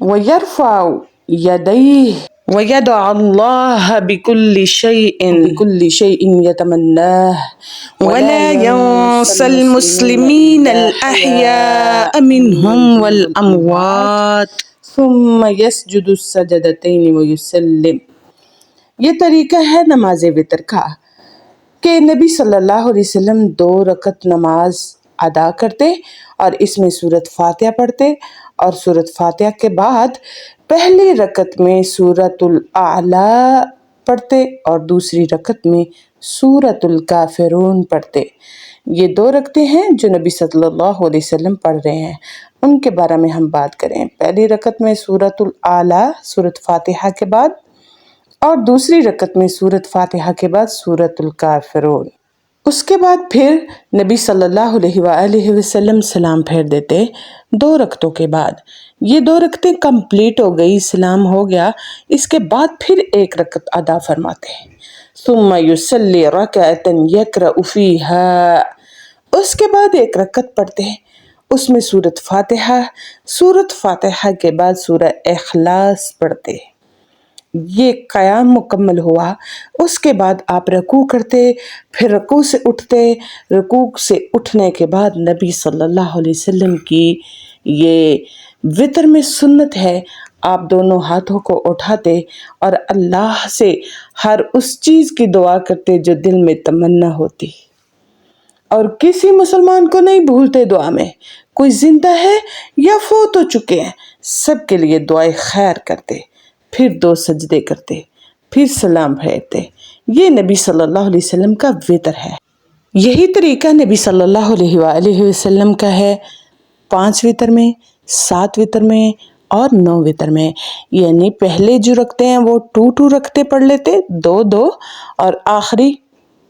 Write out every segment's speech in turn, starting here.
ويرفع يديه ويدعو الله بكل شيء يتمناه ولا ينسى المسلمين الأحياء منهم والأموات ثم يسجد السجدتين ويسلم۔ یہ طریقہ ہے نماز وتر کا کہ نبی صلی اللہ علیہ وسلم 2 رکعت نماز ادا کرتے اور اس میں سورۃ فاتحہ پڑھتے اور سورۃ فاتحہ کے بعد پہلی رکعت میں سورۃ الاعلیٰ پڑھتے اور دوسری رکعت میں سورۃ الکافرون پڑھتے۔ یہ 2 رکعتیں ہیں جو نبی صلی اللہ علیہ وسلم پڑھ رہے ہیں، ان کے بارے میں ہم بات کریں۔ پہلی رکعت میں سورۃ الاعلیٰ سورۃ فاتحہ کے بعد اور دوسری رکعت میں سورۃ فاتحہ کے بعد سورۃ الکافرون۔ اس کے بعد پھر نبی صلی اللہ علیہ وآلہ وسلم سلام پھیر دیتے 2 رکعتوں کے بعد۔ یہ 2 رکعتیں کمپلیٹ ہو گئی، سلام ہو گیا، اس کے بعد پھر 1 رکعت ادا فرماتے ہیں۔ ثم یصلی رکعۃ یقرأ فیہا، اس کے بعد 1 رکعت پڑھتے ہیں، اس میں سورۃ فاتحہ کے بعد سورہ اخلاص پڑھتے۔ یہ قیام مکمل ہوا، اس کے بعد آپ رکوع کرتے، پھر رکوع سے اٹھتے۔ رکوع سے اٹھنے کے بعد نبی صلی اللہ علیہ وسلم کی یہ وتر میں سنت ہے، آپ دونوں ہاتھوں کو اٹھاتے اور اللہ سے ہر اس چیز کی دعا کرتے جو دل میں تمنا ہوتی، اور کسی مسلمان کو نہیں بھولتے دعا میں، کوئی زندہ ہے یا فوت ہو چکے ہیں، سب کے لیے دعائے خیر کرتے، پھر 2 سجدے کرتے، پھر سلام پھیرتے۔ یہ نبی صلی اللہ علیہ وسلم کا وتر ہے۔ یہی طریقہ نبی صلی اللہ علیہ وآلہ وسلم کا ہے 5 وتر میں، 7 وتر میں اور 9 وتر میں۔ یعنی پہلے جو رکھتے ہیں وہ 2 رکھتے پڑھ لیتے، 2 اور آخری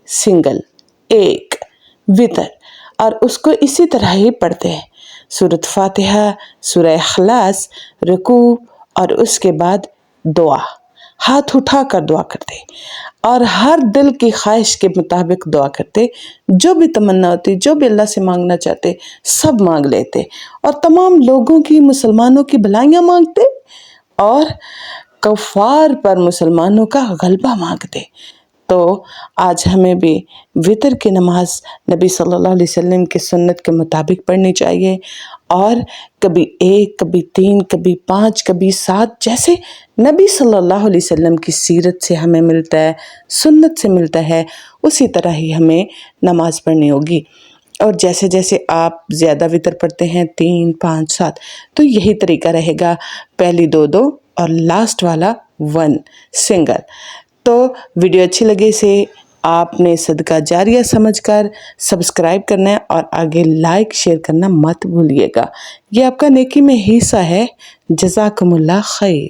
سنگل 1 وتر، اور اس کو اسی طرح ہی پڑھتے ہیں۔ سورۃ فاتحہ، سورہ اخلاص، رکوع اور اس کے بعد دعا، ہاتھ اٹھا کر دعا کرتے اور ہر دل کی خواہش کے مطابق دعا کرتے، جو بھی تمنا ہوتی، جو بھی اللہ سے مانگنا چاہتے سب مانگ لیتے، اور تمام لوگوں کی، مسلمانوں کی بھلائیاں مانگتے اور کفار پر مسلمانوں کا غلبہ مانگتے۔ تو آج ہمیں بھی وتر کی نماز نبی صلی اللہ علیہ وسلم کی سنت کے مطابق پڑھنی چاہیے، اور کبھی 1، کبھی 3، کبھی 5، کبھی 7، جیسے نبی صلی اللہ علیہ وسلم کی سیرت سے ہمیں ملتا ہے، سنت سے ملتا ہے، اسی طرح ہی ہمیں نماز پڑھنی ہوگی۔ اور جیسے جیسے آپ زیادہ وتر پڑھتے ہیں 3، 5، 7، تو یہی طریقہ رہے گا، پہلی 2 اور لاسٹ والا 1 سنگل۔ تو ویڈیو اچھی لگے سے آپ نے صدقہ جاریہ سمجھ کر سبسکرائب کرنا ہے اور آگے لائک شیئر کرنا مت بھولیے گا، یہ آپ کا نیکی میں حصہ ہے۔ جزاکم اللہ خیر۔